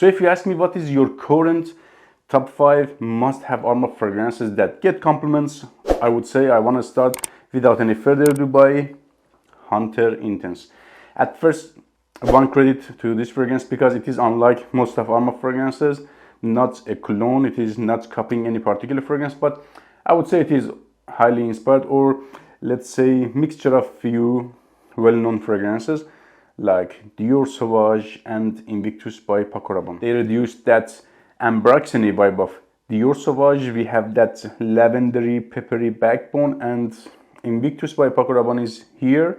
So if you ask me what is your current top 5 must-have Armaf fragrances that get compliments, I would say I want to start without any further ado by Hunter Intense. At first, one credit to this fragrance because it is unlike most of Armaf fragrances, not a cologne, it is not copying any particular fragrance, but I would say it is highly inspired, or let's say mixture of few well-known fragrances like Dior Sauvage and Invictus by Paco Rabanne. They reduced that ambroxany vibe of Dior Sauvage. We have that lavendery, peppery backbone, and Invictus by Paco Rabanne is here,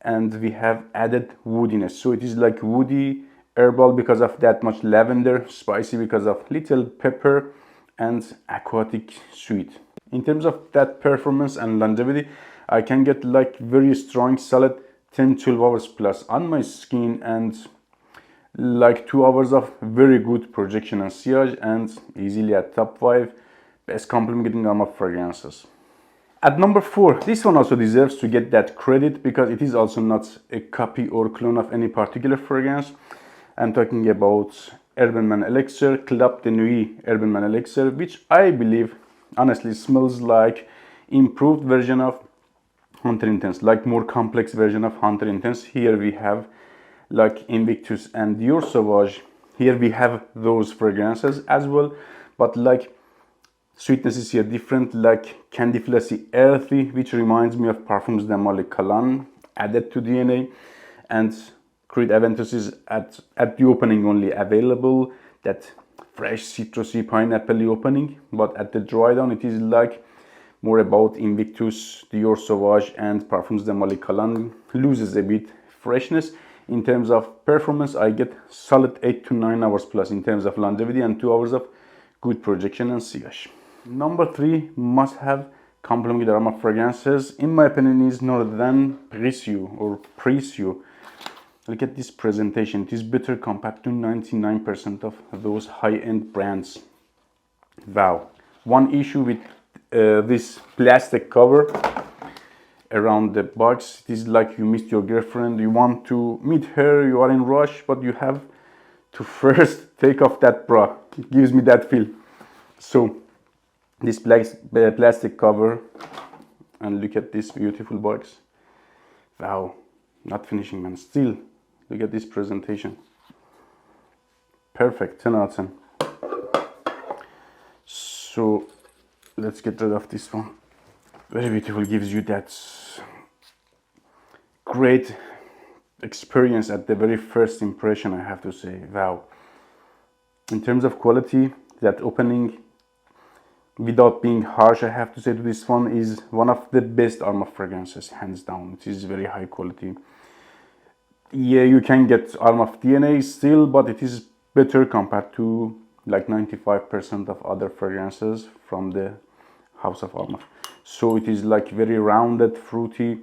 and we have added woodiness. So it is like woody, herbal because of that much lavender, spicy because of little pepper, and aquatic sweet. In terms of that performance and longevity, I can get like very strong, solid 10-12 hours plus on my skin, and like 2 hours of very good projection and sillage, and easily at top 5 best complementing Armaf fragrances. At number 4, this one also deserves to get that credit because it is also not a copy or clone of any particular fragrance. I'm talking about Urban Man Elixir, Club de Nuit Urban Man Elixir, which I believe honestly smells like improved version of Hunter Intense, like more complex version of Hunter Intense. Here we have like Invictus and Dior Sauvage. Here we have those fragrances as well, but like sweetness is here different, like candy flossy earthy, which reminds me of Parfums de Molly Calan added to DNA, and Creed Aventus is at the opening only available, that fresh citrusy pineapple opening, but at the dry down it is like more about Invictus, Dior Sauvage and Parfums de Molly Calan, loses a bit freshness. In terms of performance, I get solid 8 to 9 hours plus in terms of longevity and 2 hours of good projection and sillage. Number 3 must have complementing Armaf fragrances, in my opinion, is no other than Precieux or Precieux. Look at this presentation, it is better compared to 99% of those high-end brands. Wow. One issue with this plastic cover around the box, it is like you missed your girlfriend, you want to meet her, you are in rush, but you have to first take off that bra. It gives me that feel. So this plastic cover, and look at this beautiful box. Wow, not finishing, man. Still, look at this presentation. Perfect, 10 out of 10. So let's get rid of this one. Very beautiful, gives you that great experience at the very first impression, I have to say. Wow. In terms of quality, that opening, without being harsh, I have to say to this one, is one of the best Armaf fragrances, hands down. It is very high quality. Yeah, you can get Armaf DNA still, but it is better compared to like 95% of other fragrances from the house of Armaf. So it is like very rounded, fruity,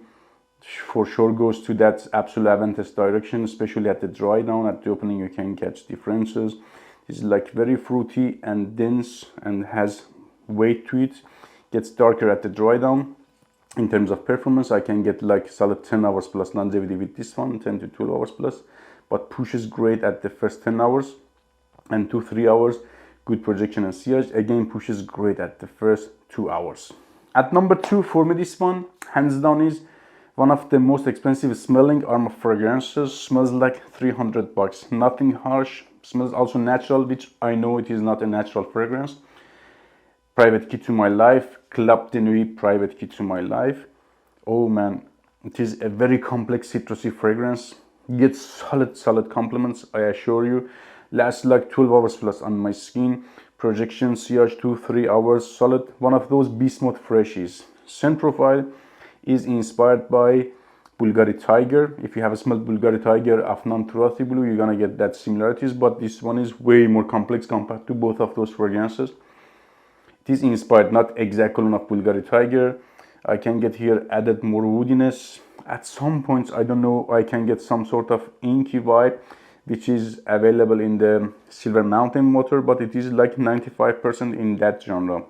for sure goes to that Absolute Aventus direction, especially at the dry down. At the opening you can catch differences. It's like very fruity and dense and has weight to it. Gets darker at the dry down. In terms of performance, I can get like solid 10 hours plus longevity with this one, 10 to 12 hours plus, but pushes great at the first 10 hours and 2-3 hours good projection and sillage. Again, pushes great at the first 2 hours. At number 2 for me, this one hands down is one of the most expensive smelling Armaf fragrances. Smells like 300 bucks. Nothing harsh, smells also natural, which I know it is not a natural fragrance. Private Key to My Life, Club de Nuit Private Key to My Life. Oh man, it is a very complex citrusy fragrance. Gets solid compliments, I assure you. Lasts like 12 hours plus on my skin. Projection, sillage 2-3 hours, solid. One of those beast mode freshies. Scent profile is inspired by Bulgari Tiger. If you have smelled Bulgari Tiger, Afnan Turati Blue, you're gonna get that similarities, but this one is way more complex compared to both of those fragrances. It is inspired, not exact clone of Bulgari Tiger. I can get here added more woodiness. At some points, I don't know, I can get some sort of inky vibe, which is available in the Silver Mountain Motor, but it is like 95% in that genre,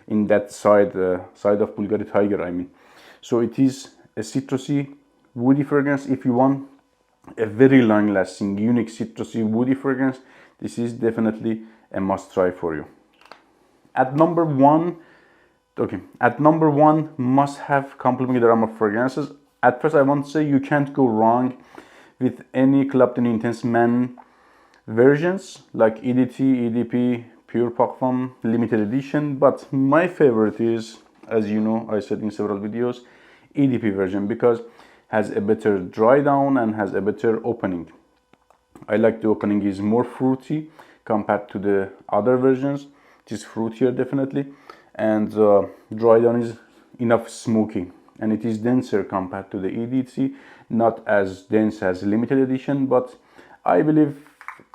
in that side of Bulgari Tiger, I mean. So it is a citrusy, woody fragrance. If you want a very long lasting, unique citrusy, woody fragrance, this is definitely a must try for you. At number one, must have complement with Armaf Fragrances. At first I want to say you can't go wrong with any Club de Nuit Intense Man versions like EDT, EDP, Pure Parfum, limited edition, but my favorite is, as you know, I said in several videos, EDP version, because has a better dry down and has a better opening. I like the opening is more fruity compared to the other versions. It is fruitier definitely, and dry down is enough smoky, and it is denser compared to the EDT, not as dense as limited edition, but I believe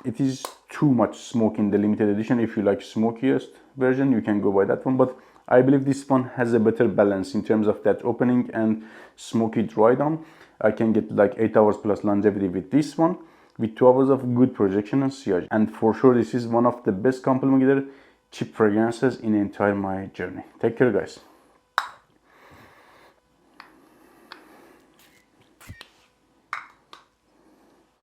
it is too much smoke in the limited edition. If you like smokiest version, you can go by that one, but I believe this one has a better balance in terms of that opening and smoky dry down. I can get like 8 hours plus longevity with this one, with 2 hours of good projection and sillage. And for sure, this is one of the best complement cheap fragrances in entire my journey. Take care, guys.